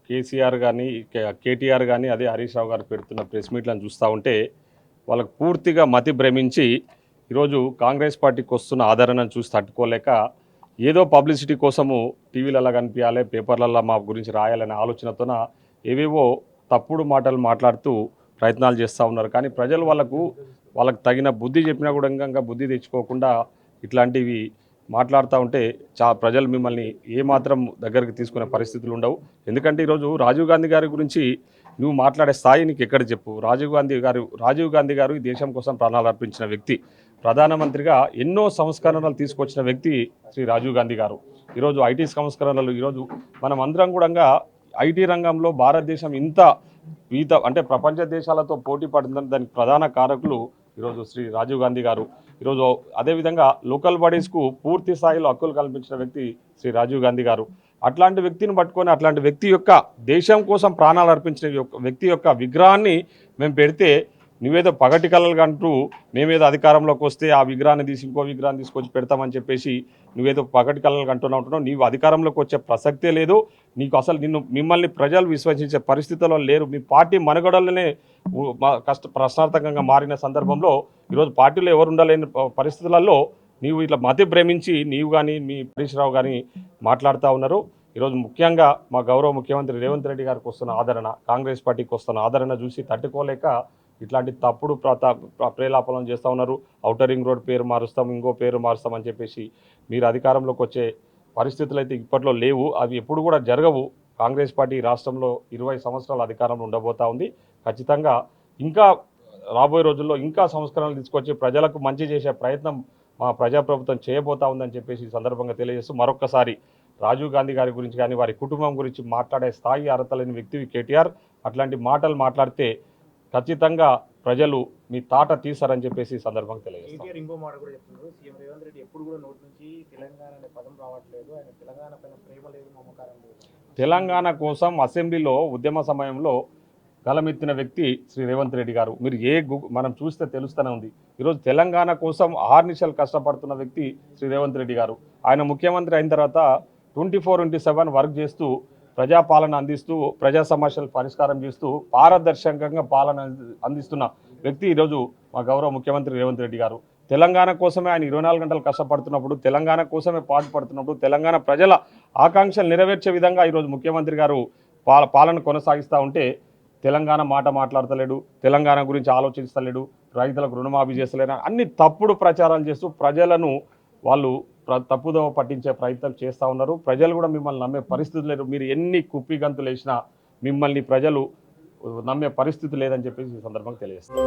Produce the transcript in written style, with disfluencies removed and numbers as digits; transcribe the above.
కేసీఆర్ కానీ కేటీఆర్ కానీ అదే హరీష్ రావు గారు పెడుతున్న ప్రెస్ మీట్లను చూస్తూ ఉంటే వాళ్ళకు పూర్తిగా మతి భ్రమించి ఈరోజు కాంగ్రెస్ పార్టీకి వస్తున్న ఆదరణను చూసి తట్టుకోలేక ఏదో పబ్లిసిటీ కోసము టీవీలలో కనిపించాలి, పేపర్లలో మా గురించి రాయాలనే ఆలోచనతోన ఏవేవో తప్పుడు మాటలు మాట్లాడుతూ ప్రయత్నాలు చేస్తూ ఉన్నారు. కానీ ప్రజలు వాళ్ళకు తగిన బుద్ధి చెప్పినా కూడా ఇంకా బుద్ధి తెచ్చుకోకుండా ఇట్లాంటివి మాట్లాడుతూ ఉంటే ప్రజలు మిమ్మల్ని ఏమాత్రం దగ్గరికి తీసుకునే పరిస్థితులు ఉండవు. ఎందుకంటే ఈరోజు రాజీవ్ గాంధీ గారి గురించి నువ్వు మాట్లాడే స్థాయి నీకు ఎక్కడ చెప్పు. రాజీవ్ గాంధీ గారు ఈ దేశం కోసం ప్రాణాలు అర్పించిన వ్యక్తి, ప్రధానమంత్రిగా ఎన్నో సంస్కరణలు తీసుకొచ్చిన వ్యక్తి శ్రీ రాజీవ్ గాంధీ గారు. ఈరోజు ఐటీ సంస్కరణలు ఈరోజు మనం అందరం కూడా ఐటీ రంగంలో భారతదేశం ఇంత అంటే ప్రపంచ దేశాలతో పోటీ పడుతుందని దానికి ప్రధాన కారకులు ఈరోజు శ్రీ రాజీవ్ గాంధీ గారు. ఈరోజు అదేవిధంగా లోకల్ బాడీస్కు పూర్తి స్థాయిలో హక్కులు కల్పించిన వ్యక్తి శ్రీ రాజీవ్ గాంధీ గారు. అట్లాంటి వ్యక్తిని పట్టుకొని అట్లాంటి వ్యక్తి యొక్క దేశం కోసం ప్రాణాలు అర్పించిన వ్యక్తి యొక్క విగ్రహాన్ని మేము పెడితే నువ్వేదో పగటి కళలు అంటూ మేమేదో అధికారంలోకి వస్తే ఆ విగ్రహాన్ని తీసి ఇంకో విగ్రహాన్ని తీసుకొచ్చి పెడతామని చెప్పేసి నువ్వేదో పగటి కళలు అంటున్నావు. నీవు అధికారంలోకి వచ్చే ప్రసక్తే లేదు. నీకు అసలు మిమ్మల్ని ప్రజలు విశ్వసించే పరిస్థితుల్లో లేరు. మీ పార్టీ మనుగడలనే ప్రశ్నార్థకంగా మారిన సందర్భంలో ఈరోజు పార్టీలో ఎవరు ఉండలేని పరిస్థితులలో నీవు ఇట్లా మతి భ్రమించి నీవు కానీ మీ హరీష్ రావు కానీ మాట్లాడుతూ ఉన్నారు. ఈరోజు ముఖ్యంగా మా గౌరవ ముఖ్యమంత్రి రేవంత్ రెడ్డి గారికి వస్తున్న ఆదరణ, కాంగ్రెస్ పార్టీకి వస్తున్న ఆదరణ చూసి తట్టుకోలేక ఇట్లాంటి తప్పుడు ప్రేలాపనలు చేస్తూ ఉన్నారు. ఔటర్ రింగ్ రోడ్ పేరు మారుస్తాం, ఇంకో పేరు మారుస్తామని చెప్పేసి మీరు అధికారంలోకి వచ్చే పరిస్థితులు అయితే ఇప్పట్లో లేవు. అవి ఎప్పుడు కూడా జరగవు. కాంగ్రెస్ పార్టీ రాష్ట్రంలో 20 సంవత్సరాల అధికారంలో ఉండబోతా ఉంది. ఖచ్చితంగా ఇంకా రాబోయే రోజుల్లో ఇంకా సంస్కరణలు తీసుకొచ్చి ప్రజలకు మంచి చేసే ప్రయత్నం మా ప్రజాప్రభుత్వం చేయబోతా ఉందని చెప్పేసి ఈ సందర్భంగా తెలియజేస్తూ మరొక్కసారి రాజీవ్ గాంధీ గారి గురించి కానీ వారి కుటుంబం గురించి మాట్లాడే స్థాయి అర్హత లేని వ్యక్తివి కేటీఆర్. అట్లాంటి మాటలు మాట్లాడితే ఖచ్చితంగా ప్రజలు మీ తాట తీసారని చెప్పేసి ఈ సందర్భంగా తెలియజేస్తారు. ఇంకో మాట కూడా చెప్తున్నారు, సీఎం రేవంత్ రెడ్డి ఎప్పుడు కూడా నోటి నుంచి తెలంగాణ అనే పదం రావట్లేదు, ఆయన తెలంగాణ పైన ప్రేమ లేదు, మమకారం లేదు. తెలంగాణ కోసం అసెంబ్లీలో ఉద్యమ సమయంలో గలమెత్తిన వ్యక్తి శ్రీ రేవంత్ రెడ్డి గారు. మీరు మనం చూస్తే తెలుస్తూనే ఉంది. ఈరోజు తెలంగాణ కోసం ఆర్నిశలు కష్టపడుతున్న వ్యక్తి శ్రీ రేవంత్ రెడ్డి గారు. ఆయన ముఖ్యమంత్రి అయిన తర్వాత 24/7 వర్క్ చేస్తూ ప్రజాపాలన అందిస్తూ ప్రజా సమస్యలు పరిష్కారం చేస్తూ పారదర్శకంగా పాలన అందిస్తున్న వ్యక్తి ఈరోజు మా గౌరవ ముఖ్యమంత్రి రేవంత్ రెడ్డి గారు. తెలంగాణ కోసమే ఆయన 24 గంటలు కష్టపడుతున్నప్పుడు, తెలంగాణ కోసమే పాటుపడుతున్నప్పుడు, తెలంగాణ ప్రజల ఆకాంక్షలు నెరవేర్చే విధంగా ఈరోజు ముఖ్యమంత్రి గారు పాలన కొనసాగిస్తూ ఉంటే తెలంగాణ మాట మాట్లాడతలేడు, తెలంగాణ గురించి ఆలోచిస్తలేడు, రైతులకు రుణమాఫీ చేస్తలేడు, అన్ని తప్పుడు ప్రచారాలు చేస్తూ ప్రజలను వాళ్ళు తప్పుదోవ పట్టించే ప్రయత్నం చేస్తూ ఉన్నారు. ప్రజలు కూడా మిమ్మల్ని నమ్మే పరిస్థితి లేదు. మీరు ఎన్ని కుప్పి గంతులు వేసినా మిమ్మల్ని ప్రజలు నమ్మే పరిస్థితి లేదని చెప్పేసి ఈ సందర్భంగా తెలియజేస్తారు.